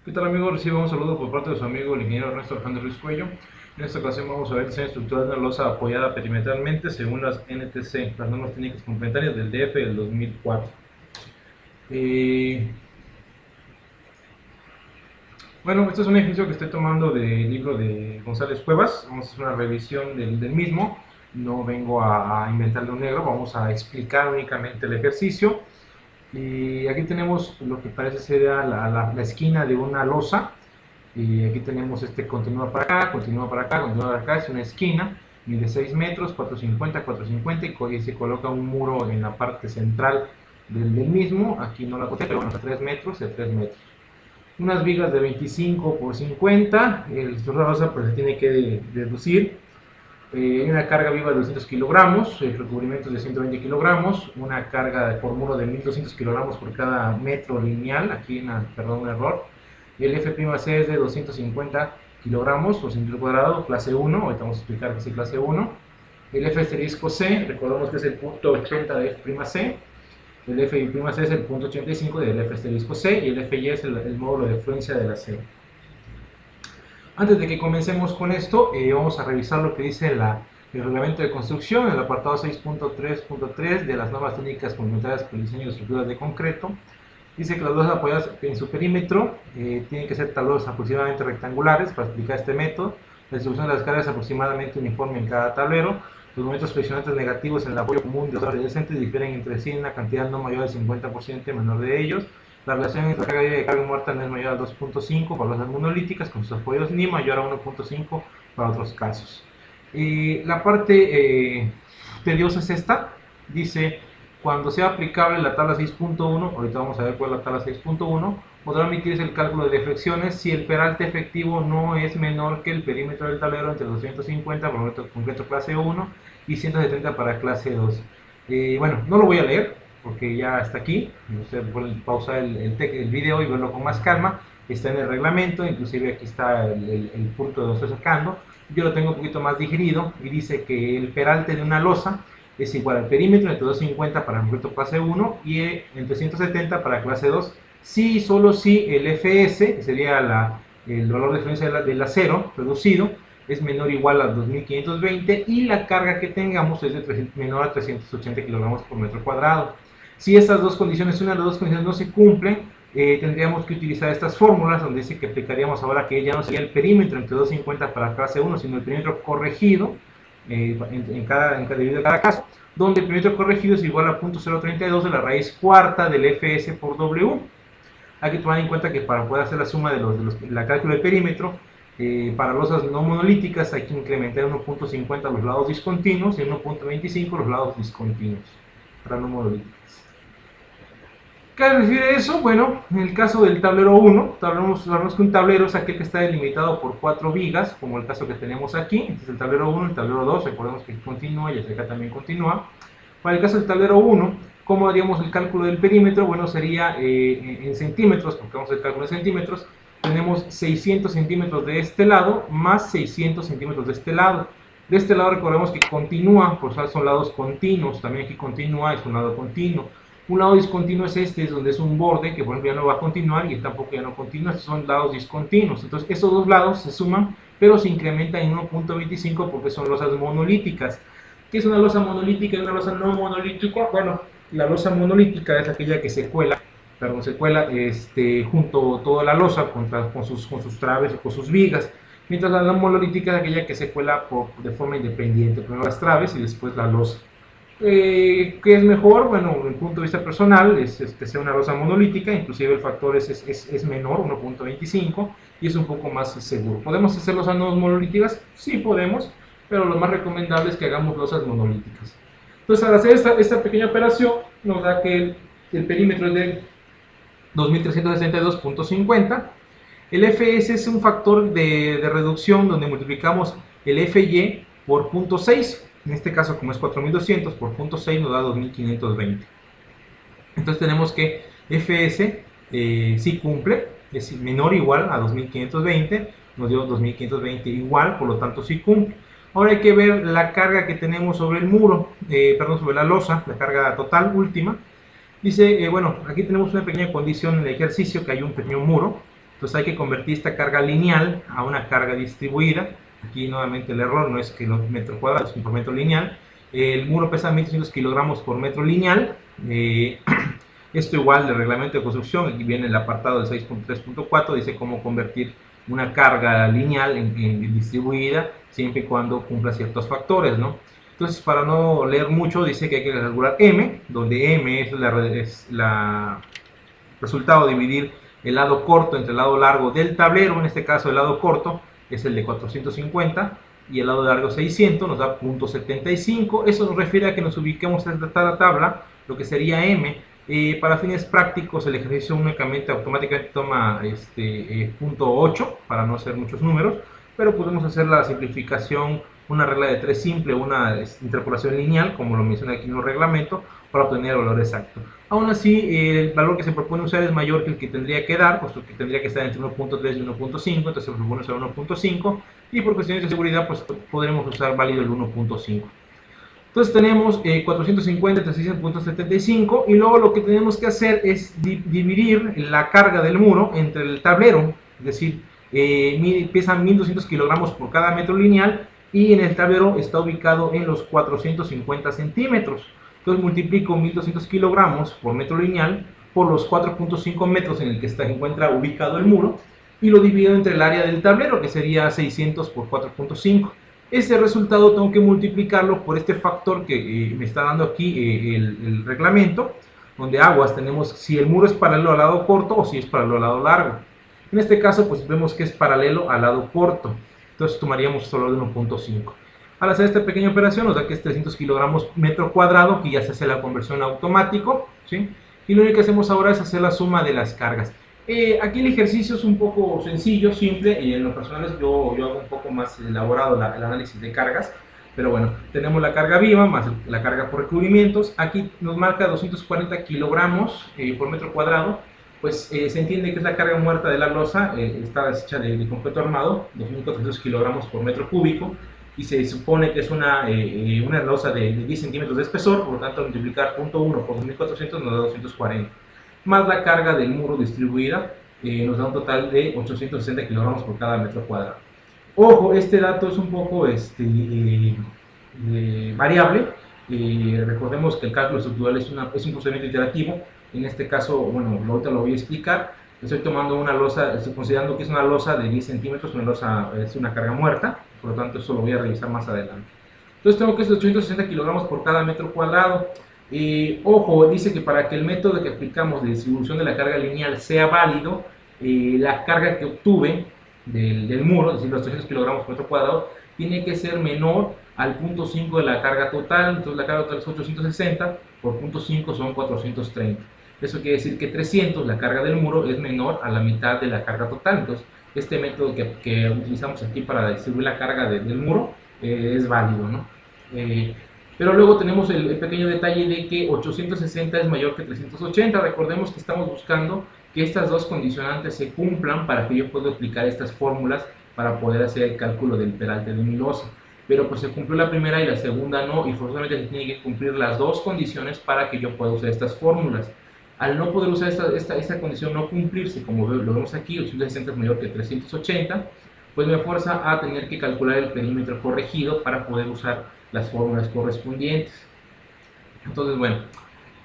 ¿Qué tal, amigos? Recibo un saludo por parte de su amigo el ingeniero Ernesto Alejandro Ruiz Cuello. En esta ocasión vamos a ver diseño estructural de una losa apoyada perimetralmente según las NTC, las normas técnicas complementarias del DF del 2004. Bueno, este es un ejercicio que estoy tomando del libro de González Cuevas. Vamos a hacer una revisión del mismo. No vengo a inventarle un negro, vamos a explicar únicamente el ejercicio. Y aquí tenemos lo que parece ser la esquina de una losa. Y aquí tenemos continúa para acá, continúa para acá, continúa para acá, es una esquina, mide 6 metros, 450, y se coloca un muro en la parte central del mismo. Aquí no la conté, pero bueno, a 3 metros, de 3 metros. Unas vigas de 25 por 50, el rosa pues se tiene que deducir. Hay una carga viva de 200 kilogramos, el recubrimiento es de 120 kilogramos, una carga por muro de 1200 kilogramos por cada metro lineal, aquí perdón, un error. El F'C es de 250 kilogramos por centímetro cuadrado, clase 1, ahorita vamos a explicar que es clase 1. El F asterisco C, recordemos que es el punto 80 de F'C, el F'C es el punto 85 del F asterisco C y el Fy es el módulo de fluencia de la C. Antes de que comencemos con esto, vamos a revisar lo que dice el reglamento de construcción, el apartado 6.3.3 de las normas técnicas complementarias para el diseño de estructuras de concreto. Dice que las losas apoyadas en su perímetro tienen que ser tableros aproximadamente rectangulares para explicar este método. La distribución de las cargas es aproximadamente uniforme en cada tablero. Los momentos friccionantes negativos en el apoyo común de los adyacentes difieren entre sí en una cantidad no mayor al 50% y menor de ellos. La relación entre carga viva y carga muerta no es mayor al 2.5 para las monolíticas con sus apoyos ni mayor a 1.5 para otros casos. La parte tediosa es esta. Dice, cuando sea aplicable la tabla 6.1, ahorita vamos a ver cuál es la tabla 6.1, podrá omitirse el cálculo de deflexiones si el peralte efectivo no es menor que el perímetro del tablero entre 250 para metro concreto clase 1 y 170 para clase 2. Bueno, no lo voy a leer porque ya está aquí. Usted puede pausar el video y verlo con más calma. Está en el reglamento, inclusive aquí está el punto donde estoy sacando. Yo lo tengo un poquito más digerido y dice que el peralte de una losa es igual al perímetro entre 250 para concreto clase 1 y entre 170 para clase 2, si solo si el Fs, que sería el valor de referencia del acero reducido, es menor o igual a 2520 y la carga que tengamos es menor a 380 kilogramos por metro cuadrado. Si estas dos condiciones, una de las dos condiciones no se cumplen, tendríamos que utilizar estas fórmulas donde dice que aplicaríamos ahora que ya no sería el perímetro entre 250 para clase 1, sino el perímetro corregido debido a cada caso, donde el perímetro corregido es igual a 0.032 de la raíz cuarta del Fs por W. Hay que tomar en cuenta que para poder hacer la suma de la cálculo del perímetro, para losas no monolíticas hay que incrementar 1.50 los lados discontinuos y 1.25 los lados discontinuos para no monolíticas. ¿Qué refiere eso? Bueno, en el caso del tablero 1, sabemos que un tablero es aquel que está delimitado por 4 vigas, como el caso que tenemos aquí. Este es el tablero 1, el tablero 2, recordemos que continúa y acá también continúa. Para el caso del tablero 1, ¿cómo haríamos el cálculo del perímetro? Bueno, sería en centímetros, porque vamos a hacer cálculo en centímetros. Tenemos 600 centímetros de este lado, más 600 centímetros de este lado. De este lado recordemos que continúa, por eso son lados continuos, también aquí continúa, es un lado continuo. Un lado discontinuo es es donde es un borde que por ejemplo ya no va a continuar y tampoco ya no continúa, estos son lados discontinuos. Entonces estos dos lados se suman, pero se incrementan en 1.25 porque son losas monolíticas. ¿Qué es una losa monolítica y una losa no monolítica? Bueno, la losa monolítica es aquella que se cuela junto toda la losa con sus traves y con sus vigas, mientras la monolítica es aquella que se cuela de forma independiente, primero las traves y después la losa. ¿Qué es mejor? Bueno, desde el punto de vista personal, es que sea una losa monolítica, inclusive el factor es menor, 1.25, y es un poco más seguro. ¿Podemos hacer losas no monolíticas? Sí podemos, pero lo más recomendable es que hagamos losas monolíticas. Entonces, al hacer esta pequeña operación, nos da que el perímetro es de 2362.50. El Fs es un factor de reducción donde multiplicamos el Fy por 0.6. En este caso, como es 4200 por 0.6 nos da 2520. Entonces tenemos que Fs sí cumple, es menor o igual a 2520, nos dio 2520 igual, por lo tanto sí cumple. Ahora hay que ver la carga que tenemos sobre el muro, sobre la losa, la carga total última. Dice, bueno, aquí tenemos una pequeña condición en el ejercicio, que hay un pequeño muro. Entonces hay que convertir esta carga lineal a una carga distribuida. Aquí nuevamente el error no es que los metros cuadrados, es por metro lineal. El muro pesa 1200 kilogramos por metro lineal. Esto igual del reglamento de construcción, aquí viene el apartado del 6.3.4, dice cómo convertir una carga lineal en distribuida, siempre y cuando cumpla ciertos factores, ¿no? Entonces, para no leer mucho, dice que hay que calcular M, donde M es la resultado de dividir el lado corto entre el lado largo del tablero. En este caso el lado corto es el de 450 y el lado largo 600, nos da 0.75. Eso nos refiere a que nos ubiquemos en esta tabla, lo que sería M. Para fines prácticos el ejercicio únicamente automáticamente toma 0.8 para no hacer muchos números, pero podemos hacer la simplificación, una regla de 3 simple, una interpolación lineal, como lo menciona aquí en el reglamento, para obtener el valor exacto. Aún así, el valor que se propone usar es mayor que el que tendría que dar, puesto que tendría que estar entre 1.3 y 1.5, entonces se propone usar 1.5, y por cuestiones de seguridad, pues podremos usar válido el 1.5. Entonces tenemos 450 entre 600.75, y luego lo que tenemos que hacer es dividir la carga del muro entre el tablero, es decir, pesa 1200 kilogramos por cada metro lineal, y en el tablero está ubicado en los 450 centímetros. Entonces multiplico 1200 kilogramos por metro lineal por los 4.5 metros en el que se encuentra ubicado el muro, y lo divido entre el área del tablero, que sería 600 por 4.5. Ese resultado tengo que multiplicarlo por este factor que me está dando aquí el reglamento, donde aguas tenemos si el muro es paralelo al lado corto o si es paralelo al lado largo. En este caso, pues vemos que es paralelo al lado corto, entonces tomaríamos solo de 1.5. Al hacer esta pequeña operación nos da que es 300 kilogramos metro cuadrado, que ya se hace la conversión automático, ¿sí? Y lo único que hacemos ahora es hacer la suma de las cargas. Aquí el ejercicio es un poco sencillo, simple, y en lo personal yo hago un poco más elaborado el análisis de cargas, pero bueno, tenemos la carga viva más la carga por recubrimientos. Aquí nos marca 240 kilogramos por metro cuadrado, pues se entiende que es la carga muerta de la losa, está hecha de concreto armado, 2400 kilogramos por metro cúbico, y se supone que es una losa de 10 centímetros de espesor, por lo tanto multiplicar 0.1 por 2400 nos da 240, más la carga del muro distribuida nos da un total de 860 kilogramos por cada metro cuadrado. Ojo, este dato es un poco variable. Recordemos que el cálculo estructural es un procedimiento iterativo. En este caso, bueno, ahorita lo voy a explicar. Estoy tomando una losa, estoy considerando que es una losa de 10 centímetros, una losa es una carga muerta, por lo tanto eso lo voy a revisar más adelante. Entonces tengo que es 860 kilogramos por cada metro cuadrado. Ojo, dice que para que el método que aplicamos de distribución de la carga lineal sea válido, la carga que obtuve del muro, es decir, los 300 kilogramos por metro cuadrado, tiene que ser menor al 0.5 de la carga total. Entonces la carga total es 860, por 0.5 son 430. Eso quiere decir que 300, la carga del muro, es menor a la mitad de la carga total. Entonces este método que utilizamos aquí para distribuir la carga del muro es válido, ¿no? Pero luego tenemos el pequeño detalle de que 860 es mayor que 380. Recordemos que estamos buscando que estas dos condicionantes se cumplan para que yo pueda aplicar estas fórmulas para poder hacer el cálculo del peralte de mi losa. Pero pues se cumplió la primera y la segunda no, y forzosamente se tienen que cumplir las dos condiciones para que yo pueda usar estas fórmulas. Al no poder usar esta condición, no cumplirse, como lo vemos aquí, 860 es mayor que 380, pues me fuerza a tener que calcular el perímetro corregido para poder usar las fórmulas correspondientes. Entonces, bueno,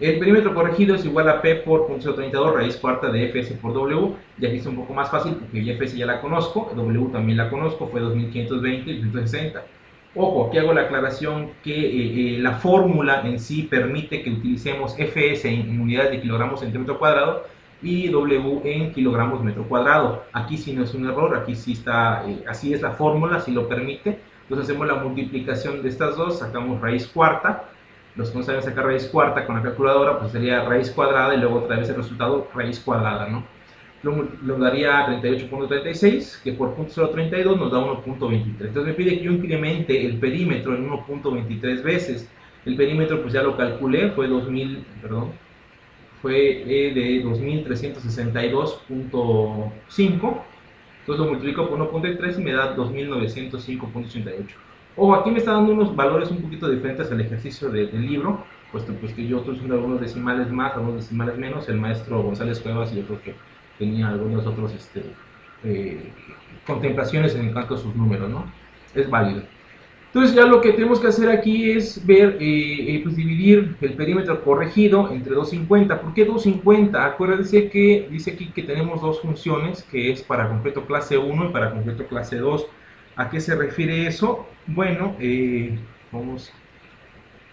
el perímetro corregido es igual a P por 0.032 raíz cuarta de Fs por W. Ya aquí es un poco más fácil porque ya Fs ya la conozco, W también la conozco, fue 2520 y 260. Ojo, aquí hago la aclaración que la fórmula en sí permite que utilicemos Fs en unidades de kilogramos centímetro cuadrado y W en kilogramos metro cuadrado. Aquí sí no es un error, aquí sí está, así es la fórmula, si lo permite. Entonces hacemos la multiplicación de estas dos, sacamos raíz cuarta. Los que no saben sacar raíz cuarta con la calculadora, pues sería raíz cuadrada y luego otra vez el resultado raíz cuadrada, ¿no? Lo daría 38.36, que por 0.032 nos da 1.23. Entonces me pide que yo incremente el perímetro en 1.23 veces. El perímetro pues ya lo calculé, fue de 2362.5. Entonces lo multiplico por 1.3 y me da 2905.88. Ojo, aquí me está dando unos valores un poquito diferentes al ejercicio del libro, puesto pues que yo estoy usando algunos decimales más, algunos decimales menos. El maestro González Cuevas yo creo que tenía algunos otros contemplaciones en cuanto a sus números, ¿no? Es válido. Entonces ya lo que tenemos que hacer aquí es ver, pues dividir el perímetro corregido entre 250. ¿Por qué 250? Acuérdense que dice aquí que tenemos dos funciones, que es para completo clase 1 y para completo clase 2. ¿A qué se refiere eso? Bueno, vamos,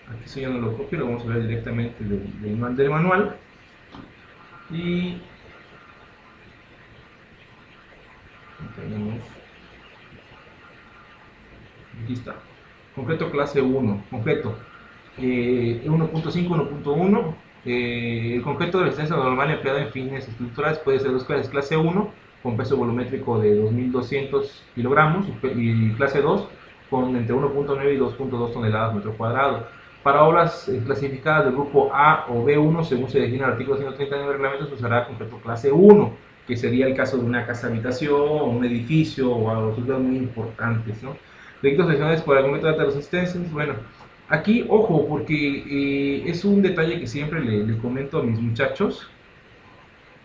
aquí eso ya no lo copio, lo vamos a ver directamente del manual. Y tenemos, aquí está, completo clase 1, completo 1.5, 1.1. El concreto de resistencia normal empleado en fines estructurales puede ser dos clases: clase 1 con peso volumétrico de 2.200 kilogramos y clase 2 con entre 1.9 y 2.2 toneladas metro cuadrado. Para obras clasificadas del grupo A o B1, según se define el artículo 139 del reglamento, se usará concreto clase 1, que sería el caso de una casa habitación, un edificio o algo muy importantes, ¿no? Requisitos adicionales para el concreto de alta resistencia. Bueno, aquí, ojo, porque es un detalle que siempre le comento a mis muchachos,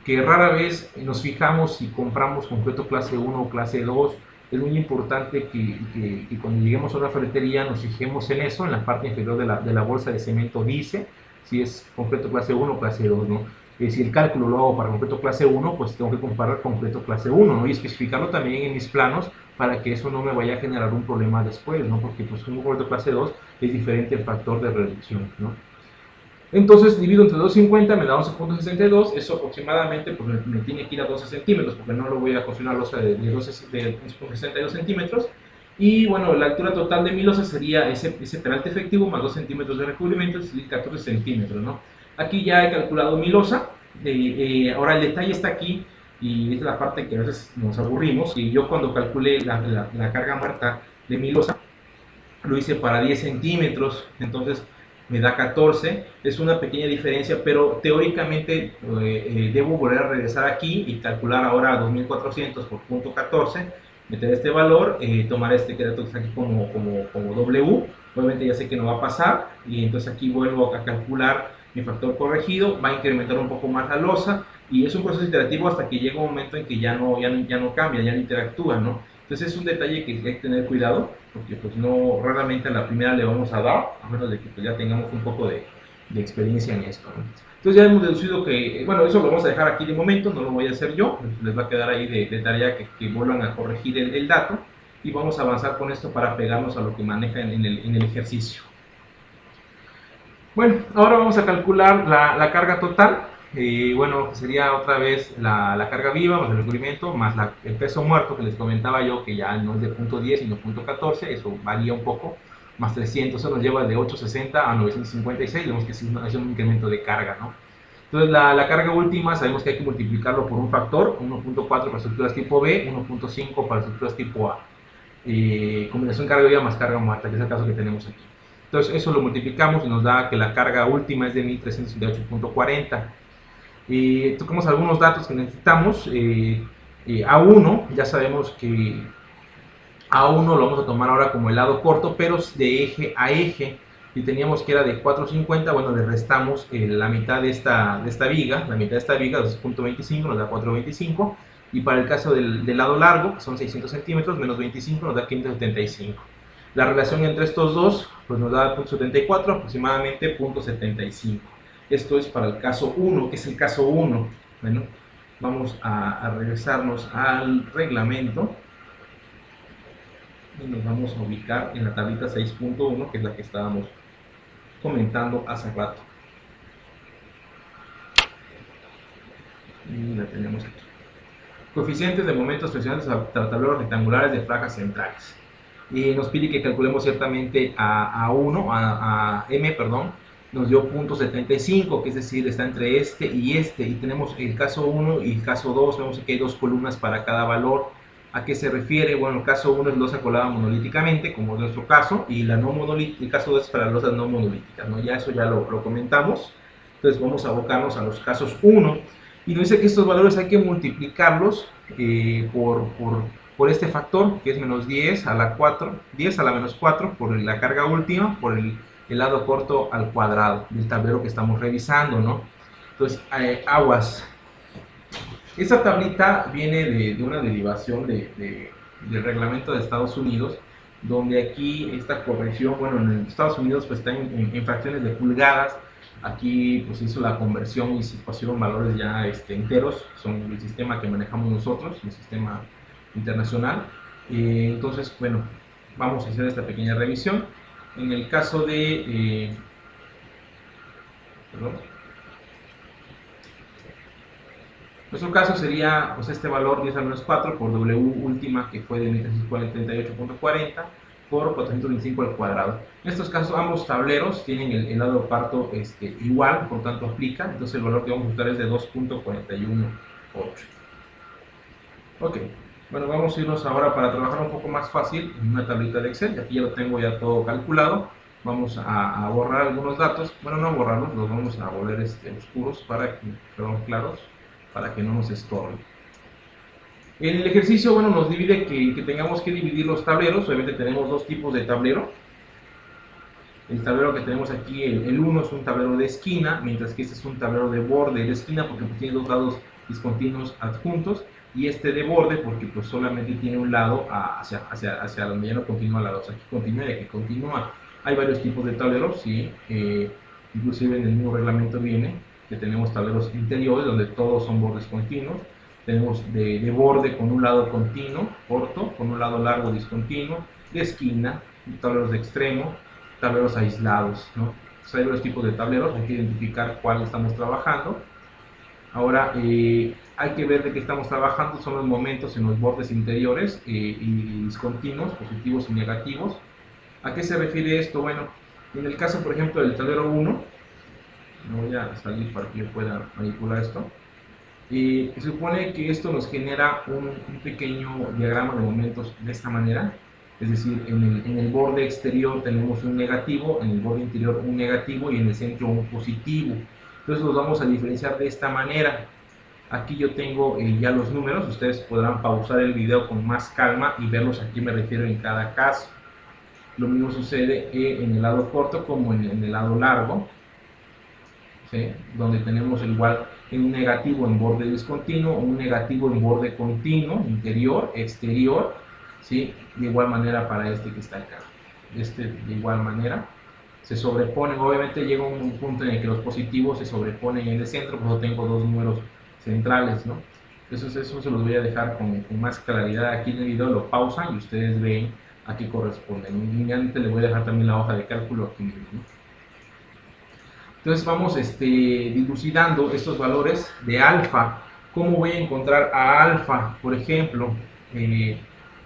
que rara vez nos fijamos si compramos concreto clase 1 o clase 2. Es muy importante que cuando lleguemos a una ferretería nos fijemos en eso, en la parte inferior de la bolsa de cemento dice si es concreto clase 1 o clase 2, ¿no? Si el cálculo lo hago para concreto clase 1, pues tengo que comparar concreto clase 1, ¿no? Y especificarlo también en mis planos para que eso no me vaya a generar un problema después, ¿no? Porque pues un concreto clase 2 es diferente el factor de reducción, ¿no? Entonces divido entre 250, me da 11.62, eso aproximadamente pues, me tiene que ir a 12 centímetros, porque no lo voy a construir una losa de 11.62 centímetros. Y bueno, la altura total de mi losa sería ese peralte efectivo más 2 centímetros de recubrimiento, es decir, 14 centímetros, ¿no? Aquí ya he calculado mi losa, ahora el detalle está aquí, y esta es la parte que a veces nos aburrimos, y yo cuando calculé la carga muerta de mi losa, lo hice para 10 centímetros, entonces me da 14, es una pequeña diferencia, pero teóricamente debo volver a regresar aquí y calcular ahora 2400 por punto 14, meter este valor, tomar este que está aquí como W, obviamente ya sé que no va a pasar, y entonces aquí vuelvo a calcular mi factor corregido, va a incrementar un poco más la losa, y es un proceso iterativo hasta que llega un momento en que ya no cambia, ya no interactúa, ¿no? Entonces es un detalle que hay que tener cuidado, porque pues no, raramente a la primera le vamos a dar, a menos de que pues, ya tengamos un poco de experiencia en esto, ¿no? Entonces ya hemos deducido que, bueno, eso lo vamos a dejar aquí de momento, no lo voy a hacer yo, les va a quedar ahí de tarea que vuelvan a corregir el dato, y vamos a avanzar con esto para pegarnos a lo que maneja en el ejercicio. Bueno, ahora vamos a calcular la carga total. Bueno, sería otra vez la carga viva más el recubrimiento más el peso muerto que les comentaba yo, que ya no es de punto 10 sino punto 14, eso varía un poco, más 300, eso nos lleva de 860 a 956, vemos que es un incremento de carga, ¿no? Entonces la carga última sabemos que hay que multiplicarlo por un factor, 1.4 para estructuras tipo B, 1.5 para estructuras tipo A. Combinación carga viva más carga muerta, que es el caso que tenemos aquí. Entonces eso lo multiplicamos y nos da que la carga última es de 1368.40. Tocamos algunos datos que necesitamos. A1, ya sabemos que A1 lo vamos a tomar ahora como el lado corto, pero de eje a eje. Y teníamos que era de 450, bueno, le restamos la mitad de esta viga, la mitad de esta viga, 2.25, nos da 425. Y para el caso del lado largo, que son 600 centímetros, menos 25, nos da 575. La relación entre estos dos pues nos da 0.74, aproximadamente 0.75. Esto es para el caso 1, que es el caso 1. Bueno, vamos a regresarnos al reglamento y nos vamos a ubicar en la tablita 6.1, que es la que estábamos comentando hace rato. Y la tenemos aquí. Coeficientes de momentos flexionales a tableros rectangulares de franjas centrales. Y nos pide que calculemos ciertamente a M, perdón, nos dio 0.75, que es decir, está entre este, y tenemos el caso 1 y el caso 2, vemos que hay dos columnas para cada valor. ¿A qué se refiere? Bueno, el caso 1 es losa colada monolíticamente, como es nuestro caso, y el caso 2 es para losas no monolíticas, ¿no? Ya eso ya lo comentamos. Entonces vamos a abocarnos a los casos 1, y nos dice que estos valores hay que multiplicarlos por este factor, que es menos 10 a la 4, 10 a la menos 4 por la carga última, por el lado corto al cuadrado del tablero que estamos revisando, ¿no? Entonces, aguas. Esa tablita viene de una derivación del reglamento de Estados Unidos, donde aquí esta corrección, bueno, en Estados Unidos pues está en fracciones de pulgadas, aquí pues hizo la conversión y se pusieron valores ya enteros, son el sistema que manejamos nosotros, el sistema internacional. Entonces, bueno, vamos a hacer esta pequeña revisión. En el caso de, perdón, nuestro caso sería pues, este valor 10 al menos 4 por W última, que fue de 1338.40 por 425 al cuadrado. En estos casos ambos tableros tienen el lado parto igual, por tanto aplica, entonces el valor que vamos a usar es de 2.418. Ok, bueno, vamos a irnos ahora para trabajar un poco más fácil en una tablita de Excel. Aquí ya lo tengo ya todo calculado. Vamos a borrar algunos datos, bueno, no borrarlos, los vamos a volver oscuros para que, perdón, claros, para que no nos estorben. El ejercicio, bueno, nos divide que tengamos que dividir los tableros. Obviamente tenemos dos tipos de tablero. El tablero que tenemos aquí, el 1 es un tablero de esquina, mientras que este es un tablero de borde de esquina porque pues, tiene dos lados discontinuos adjuntos, y este de borde porque pues solamente tiene un lado hacia donde ya no continúa la dos. Aquí continúa y aquí continúa. Hay varios tipos de tableros, sí, inclusive en el mismo reglamento viene que tenemos tableros interiores donde todos son bordes continuos. Tenemos de borde con un lado continuo, corto, con un lado largo discontinuo, de esquina, tableros de extremo, tableros aislados, ¿no? Entonces, hay varios tipos de tableros, hay que identificar cuál estamos trabajando. Ahora, hay que ver de qué estamos trabajando, son los momentos en los bordes interiores y discontinuos, positivos y negativos. ¿A qué se refiere esto? Bueno, en el caso, por ejemplo, del tablero 1, me voy a salir para que yo pueda manipular esto. Se supone que esto nos genera un pequeño diagrama de momentos de esta manera, es decir, en el borde exterior tenemos un negativo, en el borde interior un negativo y en el centro un positivo. Entonces los vamos a diferenciar de esta manera. Aquí yo tengo ya los números, ustedes podrán pausar el video con más calma y verlos a qué me refiero en cada caso. Lo mismo sucede en el lado corto como en el lado largo, ¿sí? Donde tenemos igual un negativo en borde discontinuo, un negativo en borde continuo, interior, exterior, ¿sí? De igual manera para este que está acá. De igual manera se sobreponen, obviamente llega un punto en el que los positivos se sobreponen en el centro, por eso tengo dos números centrales, ¿no? Entonces eso se los voy a dejar con más claridad aquí en el video, lo pausan y ustedes ven a qué corresponden. Inmediatamente les voy a dejar también la hoja de cálculo aquí mismo, ¿no? Entonces vamos dilucidando estos valores de alfa. ¿Cómo voy a encontrar a alfa? Por ejemplo,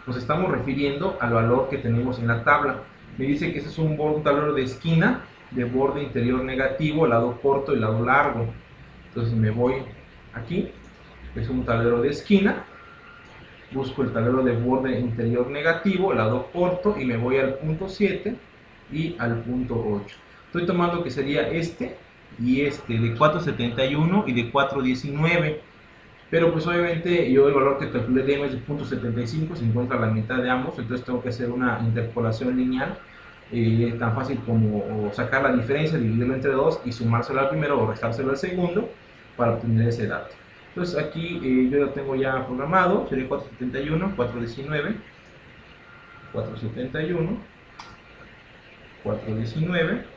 nos estamos refiriendo al valor que tenemos en la tabla. Me dice que este es un tablero de esquina, de borde interior negativo, lado corto y lado largo. Entonces me voy aquí, es un tablero de esquina, busco el tablero de borde interior negativo, lado corto, y me voy al punto 7 y al punto 8. Estoy tomando que sería este y este, de 471 y de 419. Pero pues obviamente yo el valor que calculé de m es de 0.75, se encuentra a la mitad de ambos, entonces tengo que hacer una interpolación lineal, tan fácil como sacar la diferencia, dividirlo entre 2 y sumárselo al primero o restárselo al segundo para obtener ese dato. Entonces aquí yo lo tengo ya programado, sería 471, 419, 471, 419,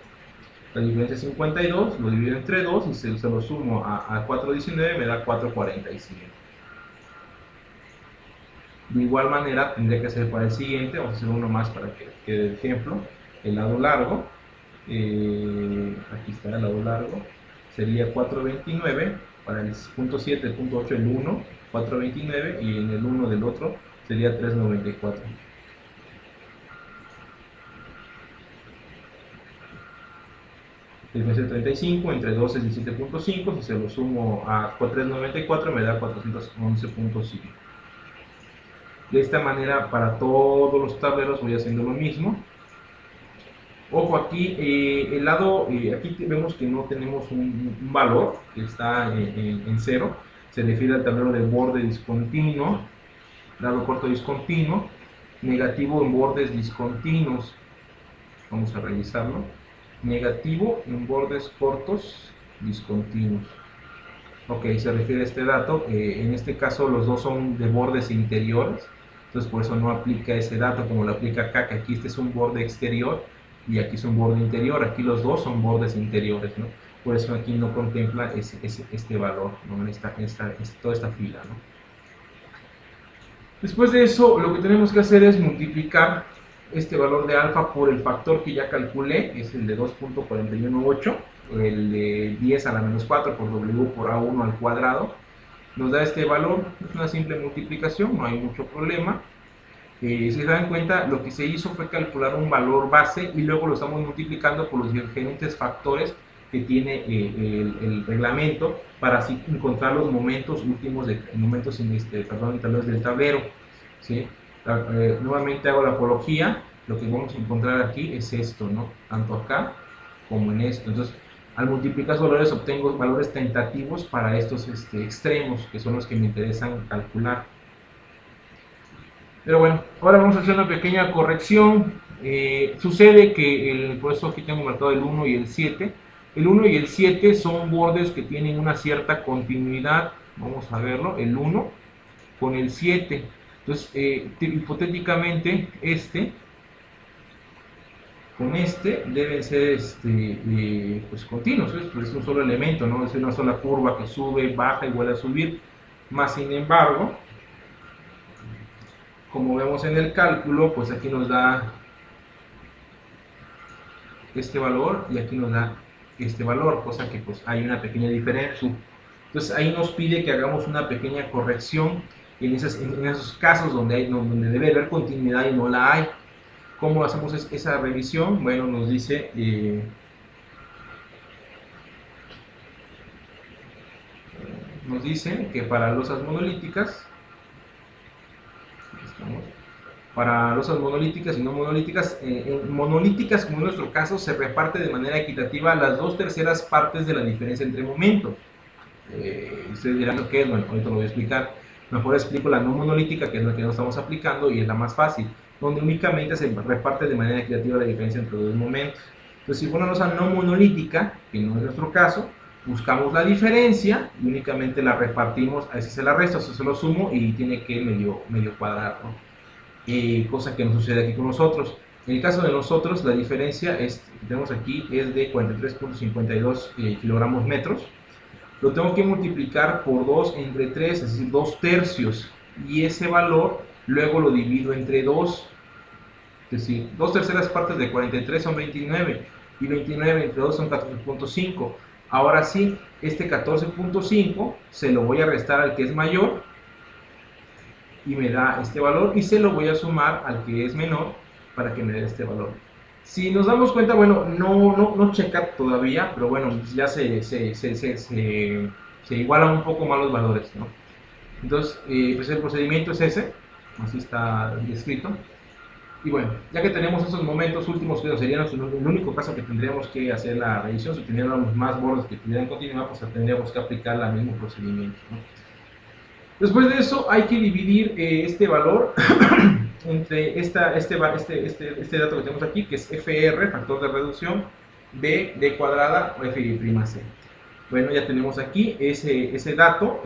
la diferencia es 52, lo divido entre 2 y se lo sumo a 419, me da 445. De igual manera tendría que hacer para el siguiente, vamos a hacer uno más para que quede el ejemplo. El lado largo, aquí está el lado largo, sería 429, para el punto 7, el punto 8, el 1, 429, y en el 1 del otro sería 394. Diferencia 35, entre 2 es 17.5, si se lo sumo a 394 me da 411.5. De esta manera para todos los tableros voy haciendo lo mismo. Ojo aquí, el lado, aquí vemos que no tenemos un valor que está en 0, se refiere al tablero de borde discontinuo, lado corto discontinuo, negativo en bordes discontinuos. Vamos a revisarlo. Negativo en bordes cortos discontinuos. Ok, se refiere a este dato. En este caso los dos son de bordes interiores, entonces por eso no aplica ese dato como lo aplica acá, que aquí este es un borde exterior y aquí es un borde interior. Aquí los dos son bordes interiores, ¿no? Por eso aquí no contempla este valor, ¿no? Toda esta fila, ¿no? Después de eso, lo que tenemos que hacer es multiplicar este valor de alfa por el factor que ya calculé, es el de 2.418, el de 10 a la menos 4 por W por A1 al cuadrado. Nos da este valor, es una simple multiplicación, no hay mucho problema. Si se dan cuenta, lo que se hizo fue calcular un valor base y luego lo estamos multiplicando por los diferentes factores que tiene el reglamento para así encontrar los momentos últimos, momentos intervalos del tablero. ¿Sí? Nuevamente hago la apología, lo que vamos a encontrar aquí es esto, ¿no? Tanto acá como en esto. Entonces, al multiplicar esos valores obtengo valores tentativos para estos extremos, que son los que me interesan calcular. Pero bueno, ahora vamos a hacer una pequeña corrección. Sucede que por eso aquí tengo marcado el 1 y el 7. El 1 y el 7 son bordes que tienen una cierta continuidad. Vamos a verlo, el 1 con el 7. Entonces, hipotéticamente, con este deben ser pues continuos, pues es un solo elemento, ¿no? Es una sola curva que sube, baja y vuelve a subir. Más sin embargo, como vemos en el cálculo, pues aquí nos da este valor y aquí nos da este valor, cosa que pues hay una pequeña diferencia. Entonces ahí nos pide que hagamos una pequeña corrección en esos casos donde debe haber continuidad y no la hay. ¿Cómo hacemos esa revisión? Bueno, nos dice que para losas monolíticas, para losas monolíticas y no monolíticas, en monolíticas, como en nuestro caso, se reparte de manera equitativa las 2/3 partes de la diferencia entre momentos. Ustedes dirán, ¿qué es? Bueno, ahorita lo voy a explicar. Mejor explico la no monolítica, que es la que no estamos aplicando y es la más fácil, donde únicamente se reparte de manera equitativa la diferencia entre dos momentos. Entonces, si fuera una losa no monolítica, que no es nuestro caso, buscamos la diferencia y únicamente la repartimos, a ese se la resta, eso se lo sumo y tiene que medio cuadrar, ¿no? Cosa que no sucede aquí con nosotros. En el caso de nosotros, la diferencia que tenemos aquí es de 43.52 kilogramos metros. Lo tengo que multiplicar por 2 entre 3, es decir, 2/3. Y ese valor luego lo divido entre 2. Es decir, 2/3 partes de 43 son 29. Y 29 entre 2 son 14.5. Ahora sí, este 14.5 se lo voy a restar al que es mayor y me da este valor, y se lo voy a sumar al que es menor para que me dé este valor. Si nos damos cuenta, bueno, no checa todavía, pero bueno, ya se igualan un poco más los valores, ¿no? Entonces, pues el procedimiento es ese, así está escrito. Y bueno, ya que tenemos esos momentos últimos, que serían el único caso que tendríamos que hacer la revisión. Si tuviéramos más bordes que pudieran continuar, pues tendríamos que aplicar el mismo procedimiento, ¿no? Después de eso hay que dividir este valor entre este dato que tenemos aquí, que es FR, factor de reducción, D cuadrada o F'C. Bueno, ya tenemos aquí ese dato,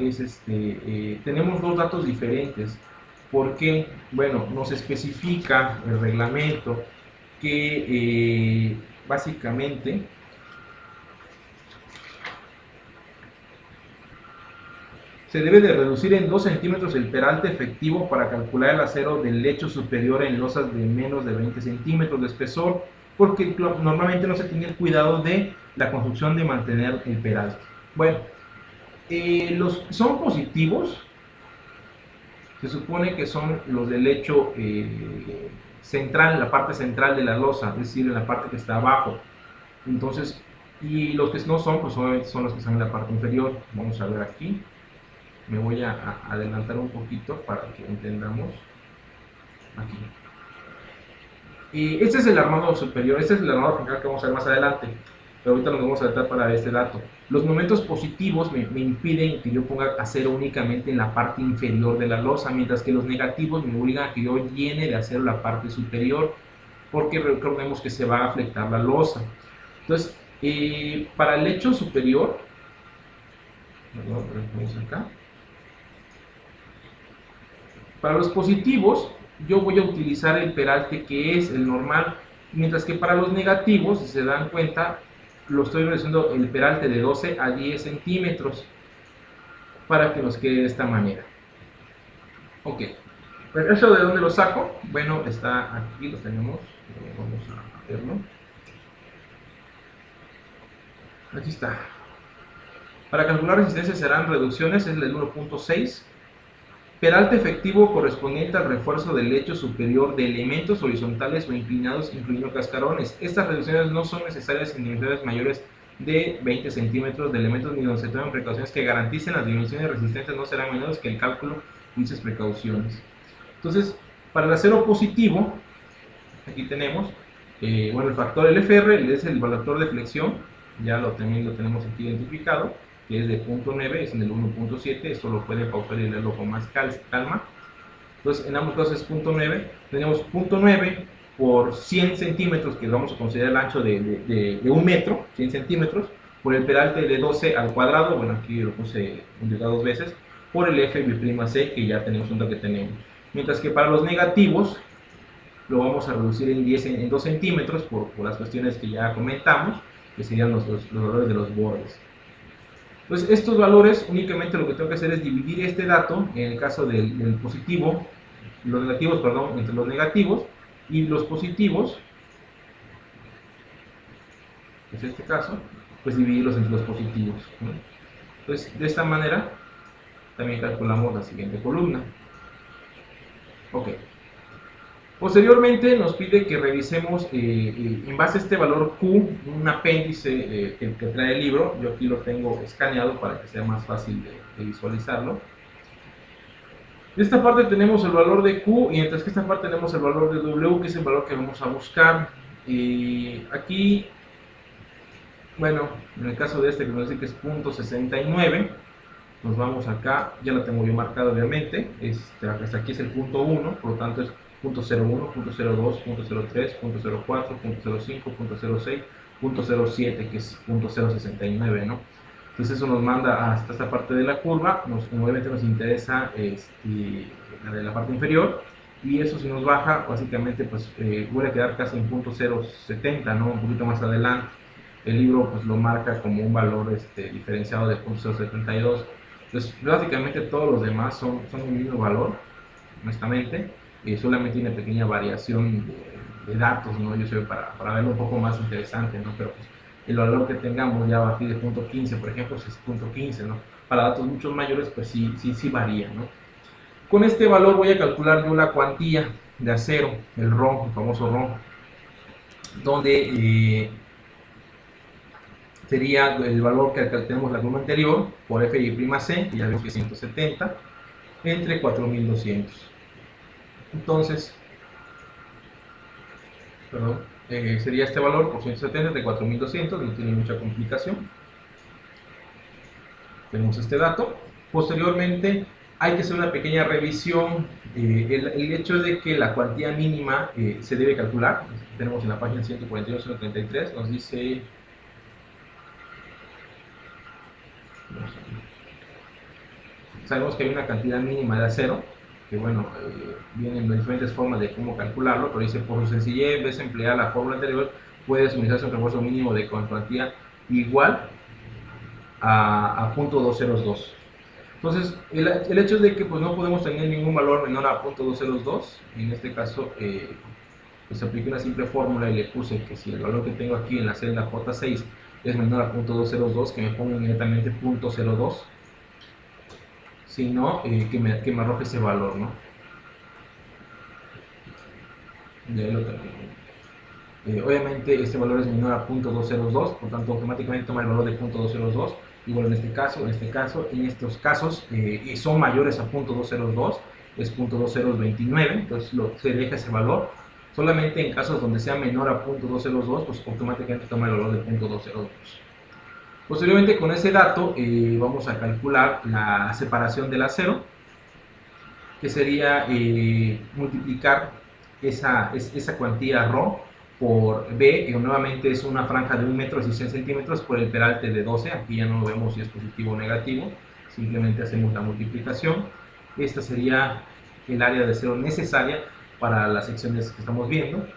tenemos dos datos diferentes, porque, bueno, nos especifica el reglamento que básicamente se debe de reducir en 2 centímetros el peralte efectivo para calcular el acero del lecho superior en losas de menos de 20 centímetros de espesor, porque normalmente no se tiene el cuidado de la construcción de mantener el peralte. Bueno, los son positivos, se supone que son los del lecho central, la parte central de la losa, es decir, en la parte que está abajo. Entonces, y los que no son, pues obviamente son los que están en la parte inferior. Vamos a ver aquí. Me voy a adelantar un poquito para que entendamos aquí. Y este es el armado superior, este es el armado general que vamos a ver más adelante, pero ahorita nos vamos a tratar para este dato. Los momentos positivos me impiden que yo ponga acero únicamente en la parte inferior de la losa, mientras que los negativos me obligan a que yo llene de acero la parte superior, porque recordemos que se va a flectar la losa. Entonces, para el lecho superior, Perdón, vamos acá. Para los positivos, yo voy a utilizar el peralte que es el normal, mientras que para los negativos, si se dan cuenta, lo estoy reduciendo el peralte de 12 a 10 centímetros para que nos quede de esta manera. Ok, pues ¿eso de dónde lo saco? Bueno, está aquí, lo tenemos, vamos a verlo. Aquí está. Para calcular resistencia serán reducciones, es el 1.6. Peralte efectivo correspondiente al refuerzo del lecho superior de elementos horizontales o inclinados, incluyendo cascarones. Estas reducciones no son necesarias en dimensiones mayores de 20 centímetros de elementos ni donde se tomen precauciones que garanticen las dimensiones de resistencia no serán menores que el cálculo de dichas precauciones. Entonces, para el acero positivo, aquí tenemos, bueno, el factor LFR es el valor de flexión, ya también lo tenemos aquí identificado, que es de 0.9, es en el 1.7, esto lo pueden pausar y leerlo con más calma. Entonces, en ambos casos es 0.9, tenemos 0.9 por 100 centímetros, que vamos a considerar el ancho de 1 metro, 100 centímetros, por el peralte de 12 al cuadrado, bueno, aquí lo puse multiplicado 2 veces, por el FB', que ya tenemos un dato que tenemos. Mientras que para los negativos, lo vamos a reducir en 2 centímetros por las cuestiones que ya comentamos, que serían los valores de los bordes. Entonces, estos valores únicamente lo que tengo que hacer es dividir este dato, en el caso del positivo, los negativos, perdón, entre los negativos, y los positivos, que es este caso, pues dividirlos entre los positivos, ¿no? Entonces, de esta manera, también calculamos la siguiente columna. Ok. Posteriormente nos pide que revisemos en base a este valor Q, un apéndice que trae el libro. Yo aquí lo tengo escaneado para que sea más fácil de visualizarlo. En esta parte tenemos el valor de Q y mientras que esta parte tenemos el valor de W, que es el valor que vamos a buscar. Aquí, bueno, en el caso de este que nos dice que es .69, nos vamos acá, ya lo tengo yo marcado obviamente, hasta aquí es el punto 1, por lo tanto es .01, .02, .03, .04, .05, .06, .07, que es .069, ¿no? Entonces eso nos manda hasta esta parte de la curva, obviamente nos interesa la de la parte inferior, y eso si nos baja, básicamente pues vuelve a quedar casi en .070, ¿no? Un poquito más adelante. El libro pues lo marca como un valor diferenciado de .072. Entonces, básicamente todos los demás son un mismo valor, honestamente, solamente una pequeña variación de datos, ¿no? Yo sé, para verlo un poco más interesante, ¿no? Pero pues, el valor que tengamos ya aquí de .15, por ejemplo, si es .15, ¿no? Para datos mucho mayores, pues sí varía, ¿no? Con este valor voy a calcular yo la cuantía de acero, el ROM, el famoso ROM, donde sería el valor que tenemos la columna anterior por FI', que ya vemos que es 170, entre 4200. Entonces, perdón, sería este valor por 170 de 4200, no tiene mucha complicación. Tenemos este dato. Posteriormente, hay que hacer una pequeña revisión. El hecho de que la cuantía mínima se debe calcular, tenemos en la página 141-133, nos dice. Sabemos que hay una cantidad mínima de acero, que bueno, vienen diferentes formas de cómo calcularlo, pero dice, por su sencillez, en vez de emplear la fórmula anterior, puede suministrarse un refuerzo mínimo de cuantía igual a .202. Entonces, el hecho de que pues, no podemos tener ningún valor menor a .202, en este caso, pues apliqué una simple fórmula y le puse que si el valor que tengo aquí en la celda J6 es menor a .202, que me ponga inmediatamente .02, sino que me arroje ese valor, ¿no? Ya lo tengo. Obviamente este valor es menor a .202, por tanto automáticamente toma el valor de .202. Igual en estos casos son mayores a .202, es .2029, entonces se deja ese valor. Solamente en casos donde sea menor a .202, pues automáticamente toma el valor de .202. Posteriormente con ese dato vamos a calcular la separación del acero, que sería multiplicar esa cuantía Rho por B, que nuevamente es una franja de 1 metro y 100 centímetros por el peralte de 12, aquí ya no lo vemos si es positivo o negativo, simplemente hacemos la multiplicación. Esta sería el área de cero necesaria para las secciones que estamos viendo.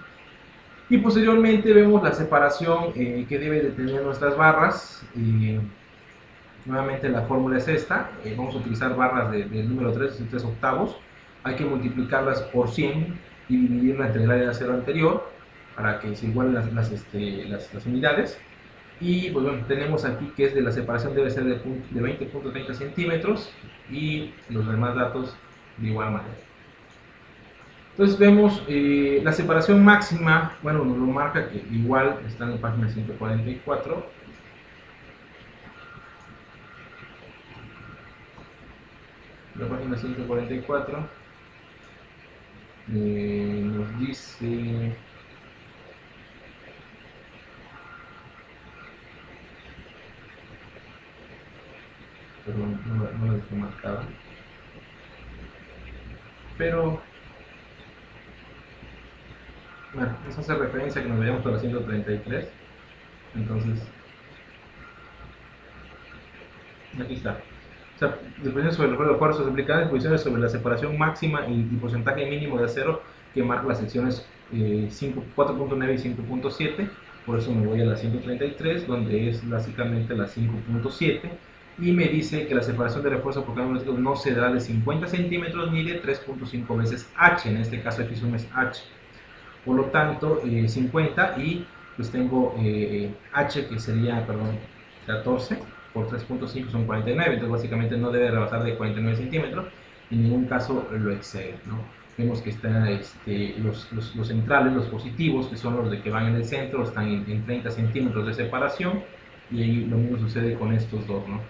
Y posteriormente vemos la separación que debe de tener nuestras barras. Nuevamente la fórmula es esta, vamos a utilizar barras del número 3 y 3 octavos, hay que multiplicarlas por 100 y dividirla entre el área de acero anterior para que se igualen las unidades. Y pues bueno, tenemos aquí que es de la separación debe ser de 20.30 centímetros y los demás datos de igual manera. Entonces vemos la separación máxima, bueno, nos lo marca que igual está en la página 144. La página 144 nos dice perdón, no la dejé marcada, pero bueno, eso hace referencia a que nos vayamos a la 133. Entonces aquí está. O sea, disposiciones sobre el juego de fuerzas aplicadas, disposiciones sobre la separación máxima y porcentaje mínimo de acero que marca las secciones 4.9 y 5.7. Por eso me voy a la 133, donde es básicamente la 5.7. Y me dice que la separación de refuerzo por cada uno no se dará de 50 centímetros ni de 3.5 veces H. En este caso aquí es H. Por lo tanto, 50 y pues tengo H que sería, perdón, 14 por 3.5 son 49, entonces básicamente no debe rebasar de 49 centímetros, en ningún caso lo excede, ¿no? Vemos que están los centrales, los positivos, que son los de que van en el centro, están en 30 centímetros de separación, y ahí lo mismo sucede con estos dos, ¿no?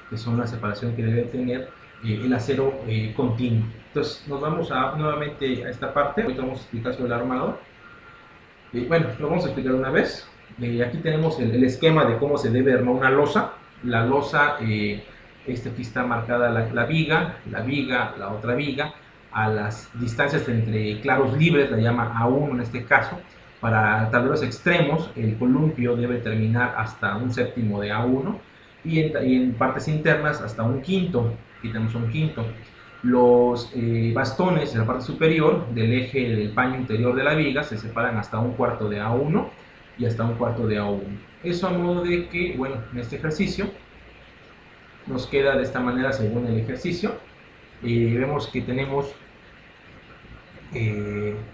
Que son la separación que debe tener el acero continuo. Entonces nos vamos nuevamente a esta parte, ahorita vamos a explicar sobre el armado. Bueno, lo vamos a explicar una vez. Aquí tenemos el esquema de cómo se debe armar una losa. La losa, aquí está marcada la viga, la otra viga, a las distancias entre claros libres, la llama A1 en este caso. Para tableros extremos, el columpio debe terminar hasta un séptimo de A1 y en partes internas hasta un quinto. Aquí tenemos un quinto. Los bastones en la parte superior del eje del paño interior de la viga se separan hasta un cuarto de A1 y hasta un cuarto de A1. Eso a modo de que, bueno, en este ejercicio nos queda de esta manera según el ejercicio. Vemos que tenemos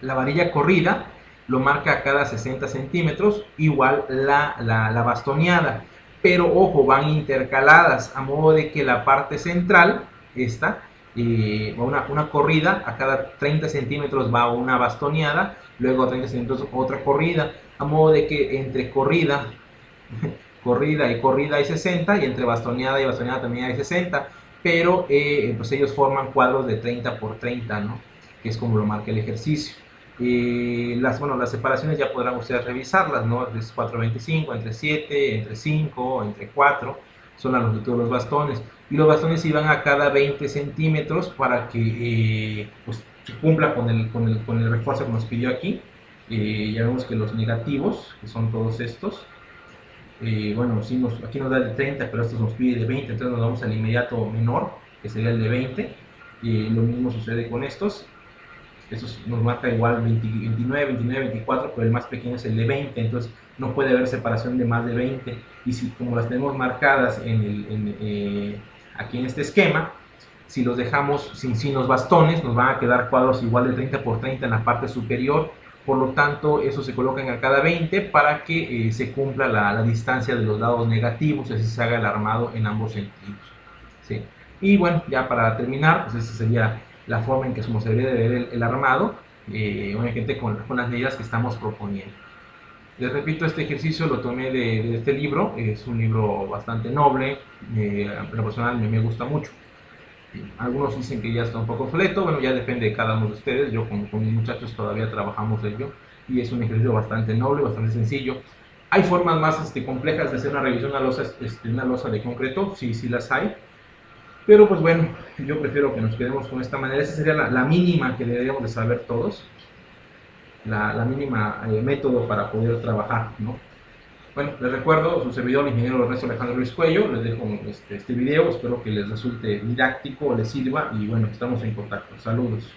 la varilla corrida, lo marca a cada 60 centímetros, igual la bastoneada. Pero ojo, van intercaladas a modo de que la parte central, esta, una corrida, a cada 30 centímetros va una bastoneada, luego a 30 centímetros otra corrida, a modo de que entre corrida y corrida hay 60 y entre bastoneada y bastoneada también hay 60, pero pues ellos forman cuadros de 30 por 30, ¿no? Que es como lo marca el ejercicio. Las separaciones ya podrán ustedes revisarlas, ¿no? Es 4.25, entre 7, entre 5, entre 4, son la longitud de los bastones. Y los bastones iban a cada 20 centímetros para que pues, se cumpla con el refuerzo que nos pidió aquí. Ya vemos que los negativos, que son todos estos, bueno, sí aquí nos da el de 30, pero esto nos pide de 20, entonces nos vamos al inmediato menor, que sería el de 20. Lo mismo sucede con estos. Estos nos marca igual 29, 29, 24, pero el más pequeño es el de 20, entonces no puede haber separación de más de 20. Y si como las tenemos marcadas aquí en este esquema, si los dejamos sin los bastones, nos van a quedar cuadros igual de 30 por 30 en la parte superior. Por lo tanto, eso se colocan a cada 20 para que se cumpla la distancia de los lados negativos, así se haga el armado en ambos sentidos. ¿Sí? Y bueno, ya para terminar, pues esa sería la forma en que se debería de ver el armado, obviamente con las medidas que estamos proponiendo. Les repito, este ejercicio lo tomé de este libro, es un libro bastante noble, a lo personal me gusta mucho. Algunos dicen que ya está un poco obsoleto, bueno, ya depende de cada uno de ustedes. Yo con mis muchachos todavía trabajamos ello y es un ejercicio bastante noble, bastante sencillo. Hay formas más complejas de hacer una revisión a una losa de concreto, sí las hay, pero pues bueno, yo prefiero que nos quedemos con esta manera. Esa sería la mínima que deberíamos de saber todos. la mínima método para poder trabajar, ¿no? Bueno, les recuerdo, su servidor, el ingeniero Ernesto Alejandro Luis Cuello, les dejo este video, espero que les resulte didáctico, les sirva y bueno, estamos en contacto. Saludos.